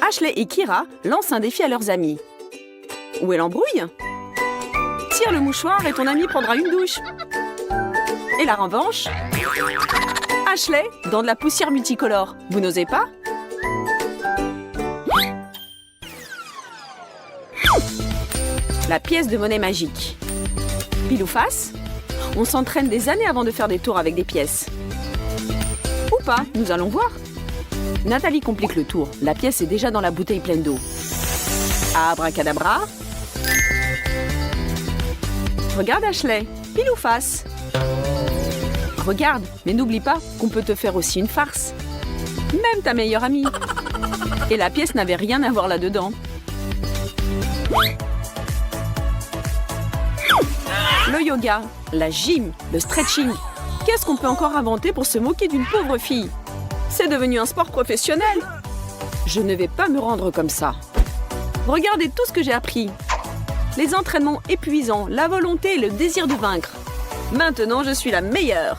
Ashley et Kira lancent un défi à leurs amis. Où est l'embrouille? Tire le mouchoir et ton ami prendra une douche. Et la revanche? Ashley, dans de la poussière multicolore. Vous n'osez pas? La pièce de monnaie magique. Pile ou face? On s'entraîne des années avant de faire des tours avec des pièces. Ou pas, nous allons voir. Nathalie complique le tour. La pièce est déjà dans la bouteille pleine d'eau. Abracadabra. Regarde Ashley, pile ou face? Regarde, mais n'oublie pas qu'on peut te faire aussi une farce. Même ta meilleure amie. Et la pièce n'avait rien à voir là-dedans. Le yoga, la gym, le stretching. Qu'est-ce qu'on peut encore inventer pour se moquer d'une pauvre fille? C'est devenu un sport professionnel. Je ne vais pas me rendre comme ça. Regardez tout ce que j'ai appris. Les entraînements épuisants, la volonté et le désir de vaincre. Maintenant, je suis la meilleure.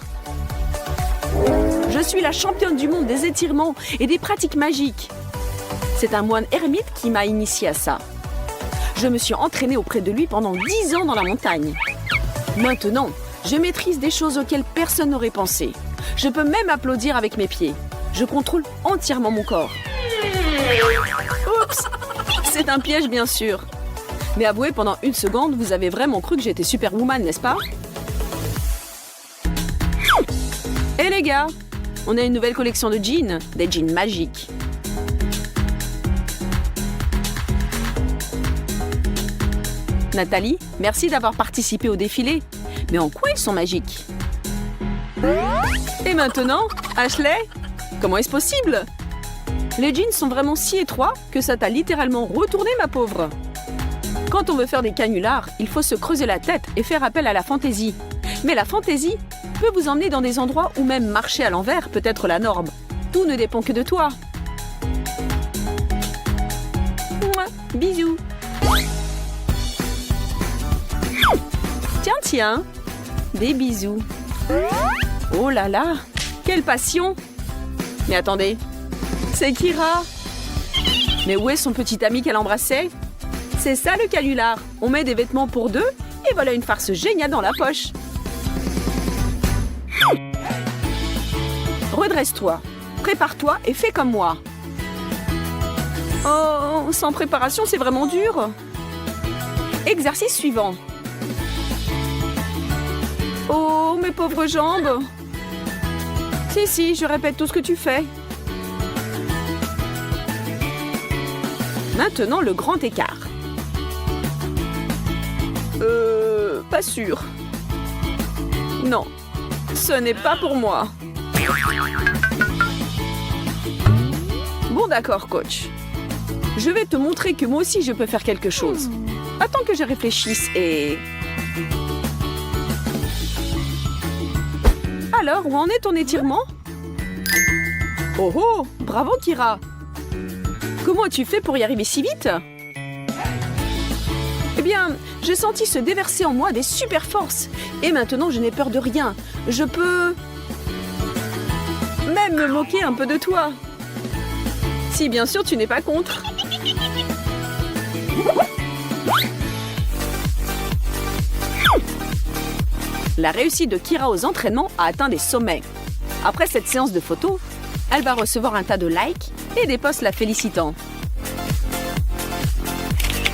Je suis la championne du monde des étirements et des pratiques magiques. C'est un moine ermite qui m'a initiée à ça. Je me suis entraînée auprès de lui pendant 10 ans dans la montagne. Maintenant, je maîtrise des choses auxquelles personne n'aurait pensé. Je peux même applaudir avec mes pieds. Je contrôle entièrement mon corps. Oups! C'est un piège, bien sûr. Mais avouez, pendant une seconde, vous avez vraiment cru que j'étais Superwoman, n'est-ce pas? Et les gars, on a une nouvelle collection de jeans, des jeans magiques. Nathalie, merci d'avoir participé au défilé. Mais en quoi ils sont magiques? Et maintenant, Ashley? Comment est-ce possible? Les jeans sont vraiment si étroits que ça t'a littéralement retourné, ma pauvre. Quand on veut faire des canulars, il faut se creuser la tête et faire appel à la fantaisie. Mais la fantaisie peut vous emmener dans des endroits où même marcher à l'envers peut être la norme. Tout ne dépend que de toi. Mouah, bisous. Tiens, tiens. Des bisous. Oh là là, quelle passion! Mais attendez, c'est Kira! Mais où est son petit ami qu'elle embrassait? C'est ça le canular. On met des vêtements pour deux et voilà une farce géniale dans la poche. Redresse-toi, prépare-toi et fais comme moi. Oh, sans préparation, c'est vraiment dur. Exercice suivant. Oh, mes pauvres jambes! Si, je répète tout ce que tu fais. Maintenant, le grand écart. Pas sûr. Non, ce n'est pas pour moi. Bon, d'accord, coach. Je vais te montrer que moi aussi, je peux faire quelque chose. Attends que je réfléchisse et... Alors, où en est ton étirement? Oh oh, bravo Kira! Comment as-tu fait pour y arriver si vite? Eh bien, j'ai senti se déverser en moi des super forces. Et maintenant, je n'ai peur de rien. Je peux... même me moquer un peu de toi. Si bien sûr, tu n'es pas contre. La réussite de Kira aux entraînements a atteint des sommets. Après cette séance de photos, elle va recevoir un tas de likes et des posts la félicitant.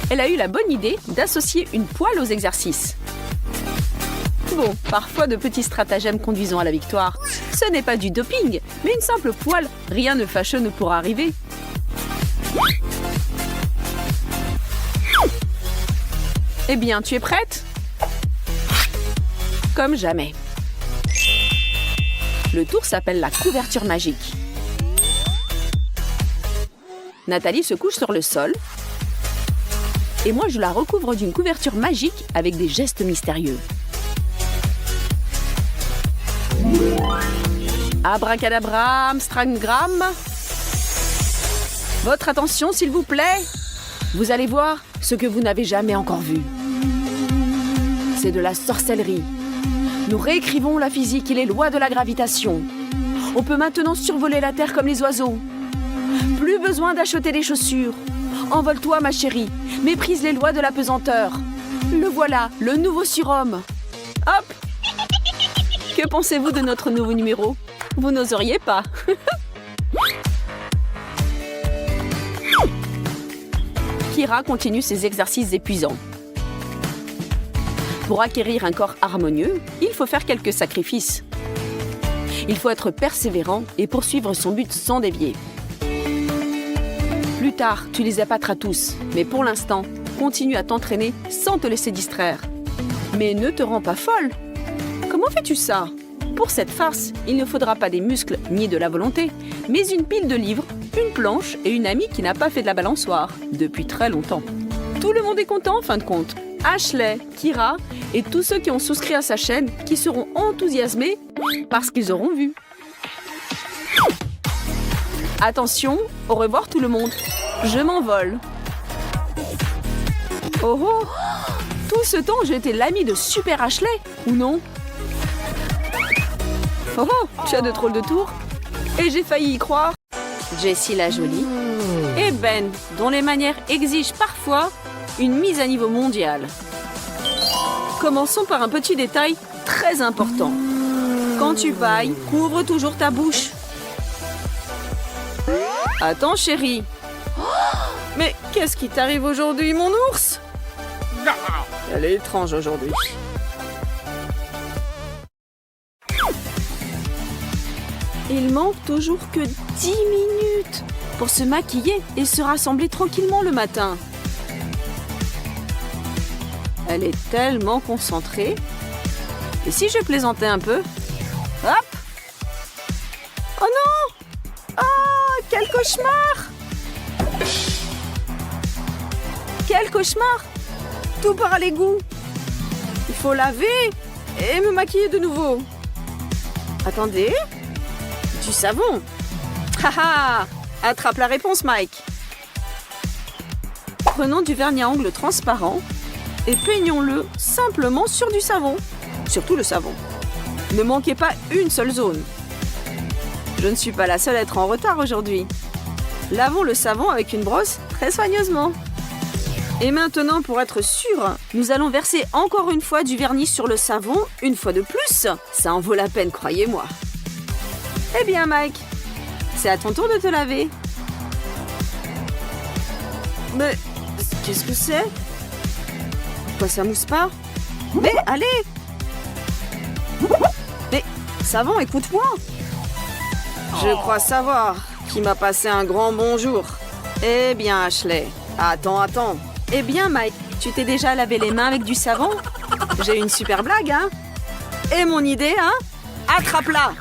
Elle a eu la bonne idée d'associer une poêle aux exercices. Bon, parfois de petits stratagèmes conduisant à la victoire. Ce n'est pas du doping, mais une simple poêle. Rien de fâcheux ne pourra arriver. Eh bien, tu es prête? Comme jamais. Le tour s'appelle la couverture magique. Nathalie se couche sur le sol. Et moi, je la recouvre d'une couverture magique avec des gestes mystérieux. Abracadabra, Amstramgram. Votre attention, s'il vous plaît. Vous allez voir ce que vous n'avez jamais encore vu. C'est de la sorcellerie. Nous réécrivons la physique et les lois de la gravitation. On peut maintenant survoler la Terre comme les oiseaux. Plus Plus besoin d'acheter des chaussures. Envole-toi, ma chérie. Méprise les lois de la pesanteur. Le voilà, le nouveau surhomme. Hop! Que pensez-vous de notre nouveau numéro? Vous n'oseriez pas. Kira continue ses exercices épuisants. Pour acquérir un corps harmonieux, il faut faire quelques sacrifices. Il faut être persévérant et poursuivre son but sans dévier. Plus tard, tu les épateras tous, mais pour l'instant, continue à t'entraîner sans te laisser distraire. Mais ne te rends pas folle. Comment fais-tu ça? Pour cette farce, il ne faudra pas des muscles ni de la volonté, mais une pile de livres, une planche et une amie qui n'a pas fait de la balançoire depuis très longtemps. Tout le monde est content en fin de compte. Ashley, Kira et tous ceux qui ont souscrit à sa chaîne qui seront enthousiasmés parce qu'ils auront vu. Attention, au revoir tout le monde. Je m'envole. Oh oh! Tout ce temps, j'ai été l'ami de Super Ashley, ou non? Oh oh! Tu as de drôles de tours. Et j'ai failli y croire. Jessie la jolie. Et Ben, dont les manières exigent parfois une mise à niveau mondial. Commençons par un petit détail très important. Quand tu bailles, couvre toujours ta bouche. Attends, chérie. Mais qu'est-ce qui t'arrive aujourd'hui, mon ours? Elle est étrange aujourd'hui. Il manque toujours que 10 minutes pour se maquiller et se rassembler tranquillement le matin. Elle est tellement concentrée. Et si je plaisantais un peu? Hop! Oh non! Oh, quel cauchemar! Quel cauchemar! Tout part à l'égout. Il faut laver et me maquiller de nouveau. Attendez. Du savon. Haha! Attrape la réponse, Mike. Prenons du vernis à ongles transparent et peignons-le simplement sur du savon. Surtout le savon. Ne manquez pas une seule zone. Je ne suis pas la seule à être en retard aujourd'hui. Lavons le savon avec une brosse très soigneusement. Et maintenant, pour être sûr, nous allons verser encore une fois du vernis sur le savon, une fois de plus. Ça en vaut la peine, croyez-moi. Eh bien, Mike, c'est à ton tour de te laver. Mais qu'est-ce que c'est? Pourquoi ça mousse pas? Mais allez! Mais savon, écoute-moi. Je crois savoir qui m'a passé un grand bonjour. Eh bien, Ashley, attends. Eh bien, Mike, tu t'es déjà lavé les mains avec du savon? J'ai une super blague, hein? Et mon idée, hein? Attrape-la!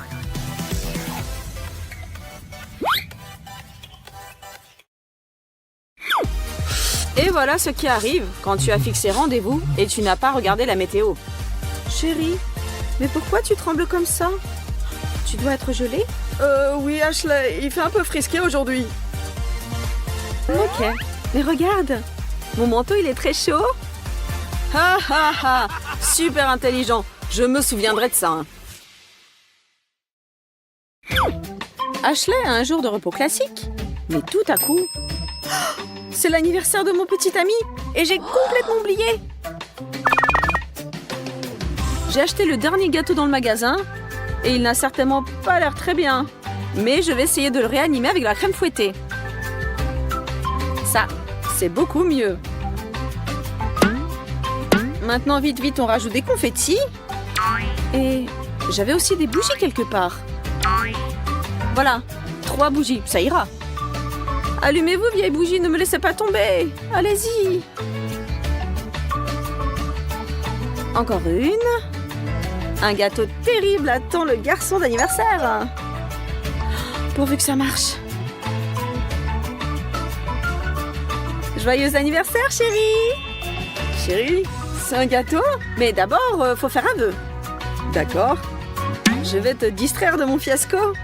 Et voilà ce qui arrive quand tu as fixé rendez-vous et tu n'as pas regardé la météo. Chérie, mais pourquoi tu trembles comme ça? Tu dois être gelée? Oui, Ashley, il fait un peu frisqué aujourd'hui. Ok, mais regarde, mon manteau il est très chaud. Ha ha ha, super intelligent, je me souviendrai de ça. Hein. Ashley a un jour de repos classique, mais tout à coup... C'est l'anniversaire de mon petit ami et j'ai complètement oublié. J'ai acheté le dernier gâteau dans le magasin et il n'a certainement pas l'air très bien. Mais je vais essayer de le réanimer avec la crème fouettée. Ça, c'est beaucoup mieux. Maintenant, vite, on rajoute des confettis. Et j'avais aussi des bougies quelque part. Voilà, 3 bougies, ça ira. Allumez-vous, vieille bougie, ne me laissez pas tomber. Allez-y. Encore une. Un gâteau terrible attend le garçon d'anniversaire. Pourvu que ça marche. Joyeux anniversaire, chérie. Chérie, c'est un gâteau? Mais d'abord, faut faire un vœu. D'accord. Je vais te distraire de mon fiasco.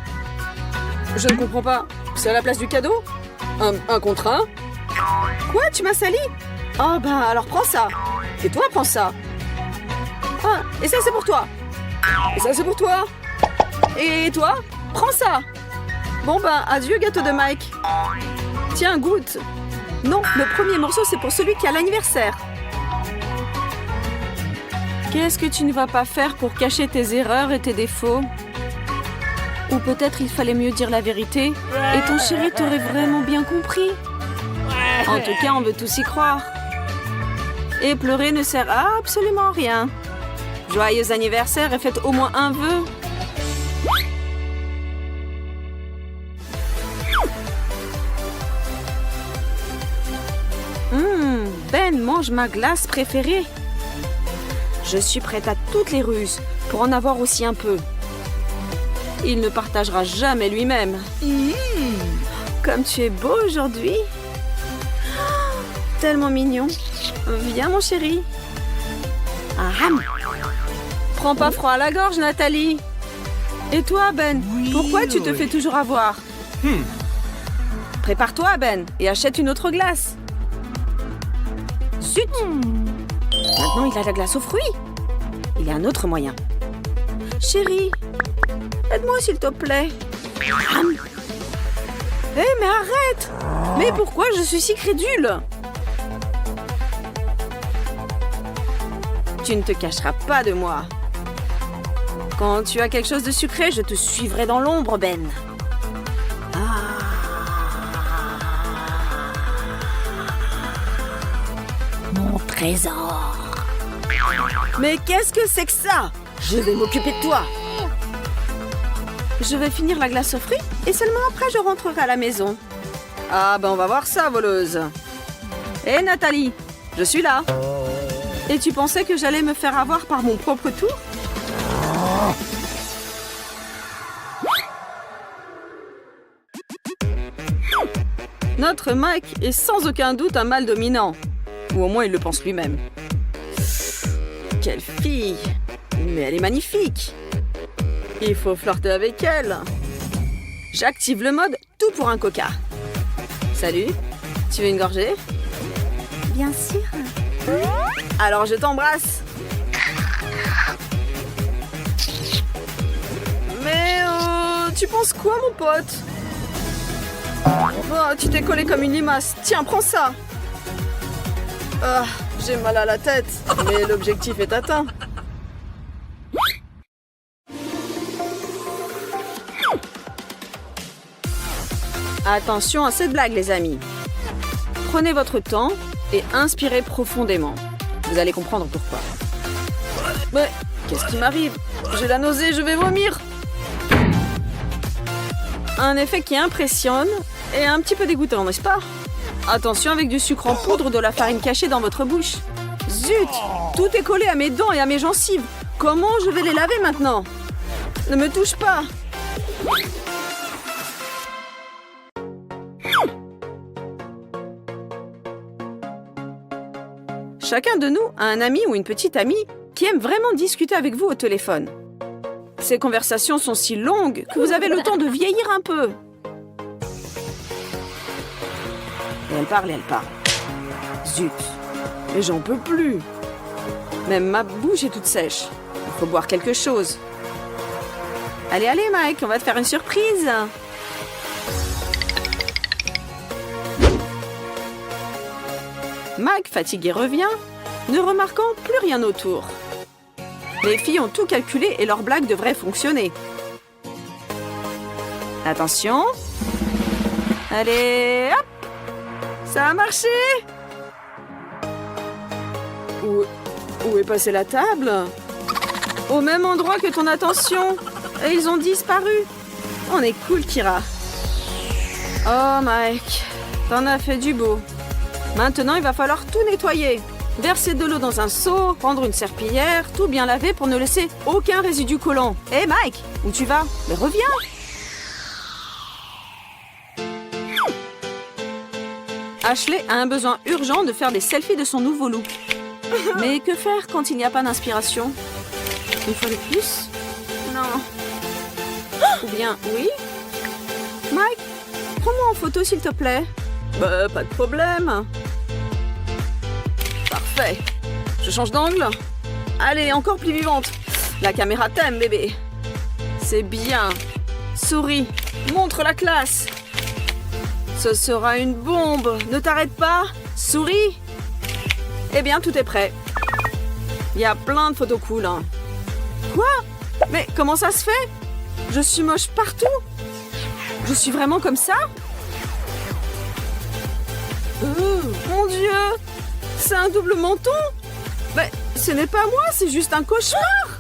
Je ne comprends pas. C'est à la place du cadeau? Un contre un? Quoi, tu m'as sali? Oh ben alors prends ça. Et toi, prends ça. Ah, et ça c'est pour toi. Et ça c'est pour toi. Et toi, prends ça. Bon ben, adieu gâteau de Mike. Tiens, goûte. Non, le premier morceau, c'est pour celui qui a l'anniversaire. Qu'est-ce que tu ne vas pas faire pour cacher tes erreurs et tes défauts? Ou peut-être il fallait mieux dire la vérité et ton chéri t'aurait vraiment bien compris. En tout cas, on veut tous y croire. Et pleurer ne sert à absolument rien. Joyeux anniversaire et faites au moins un vœu. Ben mange ma glace préférée. Je suis prête à toutes les ruses pour en avoir aussi un peu. Il ne partagera jamais lui-même. Comme tu es beau aujourd'hui. Tellement mignon. Viens, mon chéri. Aham. Prends pas froid à la gorge, Nathalie. Et toi, Ben, pourquoi tu te fais toujours avoir? Prépare-toi, Ben, et achète une autre glace. Zut! Maintenant, il a la glace aux fruits. Il y a un autre moyen. Chérie, aide-moi s'il te plaît. Hé, mais arrête! Mais pourquoi je suis si crédule? Tu ne te cacheras pas de moi. Quand tu as quelque chose de sucré, je te suivrai dans l'ombre, Ben. Mon trésor. Mais qu'est-ce que c'est que ça? Je vais m'occuper de toi. Je vais finir la glace aux fruits et seulement après je rentrerai à la maison. Ah ben on va voir ça, voleuse. Hé Nathalie, je suis là. Et tu pensais que j'allais me faire avoir par mon propre tour? Notre Mike est sans aucun doute un mâle dominant. Ou au moins il le pense lui-même. Quelle fille! Mais elle est magnifique! Il faut flirter avec elle. J'active le mode tout pour un coca. Salut, tu veux une gorgée? Bien sûr. Alors je t'embrasse. Mais tu penses quoi, mon pote? Oh, tu t'es collé comme une limace. Tiens, prends ça. Ah, j'ai mal à la tête, mais l'objectif est atteint. Attention à cette blague, les amis. Prenez votre temps et inspirez profondément. Vous allez comprendre pourquoi. Mais qu'est-ce qui m'arrive? J'ai la nausée, je vais vomir. Un effet qui impressionne et un petit peu dégoûtant, n'est-ce pas? Attention avec du sucre en poudre ou de la farine cachée dans votre bouche. Zut! Tout est collé à mes dents et à mes gencives. Comment je vais les laver maintenant? Ne me touche pas! Chacun de nous a un ami ou une petite amie qui aime vraiment discuter avec vous au téléphone. Ces conversations sont si longues que vous avez le temps de vieillir un peu. Et elle parle et elle parle. Zut, mais j'en peux plus. Même ma bouche est toute sèche. Il faut boire quelque chose. Allez, allez, Mike, on va te faire une surprise. Mike, fatigué, revient, ne remarquant plus rien autour. Les filles ont tout calculé et leur blague devrait fonctionner. Attention. Allez, hop! Ça a marché! Où est passée la table? Au même endroit que ton attention. Et ils ont disparu. On est cool, Kira. Oh, Mike, t'en as fait du beau. Maintenant, il va falloir tout nettoyer. Verser de l'eau dans un seau, prendre une serpillière, tout bien laver pour ne laisser aucun résidu collant. Hé, Mike, où tu vas? Mais reviens! Ashley a un besoin urgent de faire des selfies de son nouveau look. Mais que faire quand il n'y a pas d'inspiration? Une fois de plus? Non. Ou bien, oui? Mike, prends-moi en photo s'il te plaît. Bah, pas de problème. Parfait. Je change d'angle. Allez, encore plus vivante. La caméra t'aime, bébé. C'est bien. Souris. Montre la classe. Ce sera une bombe. Ne t'arrête pas. Souris. Eh bien, tout est prêt. Il y a plein de photos cool. Hein. Quoi? Mais comment ça se fait? Je suis moche partout. Je suis vraiment comme ça? Mon Dieu! C'est un double menton? Mais ce n'est pas moi, c'est juste un cauchemar!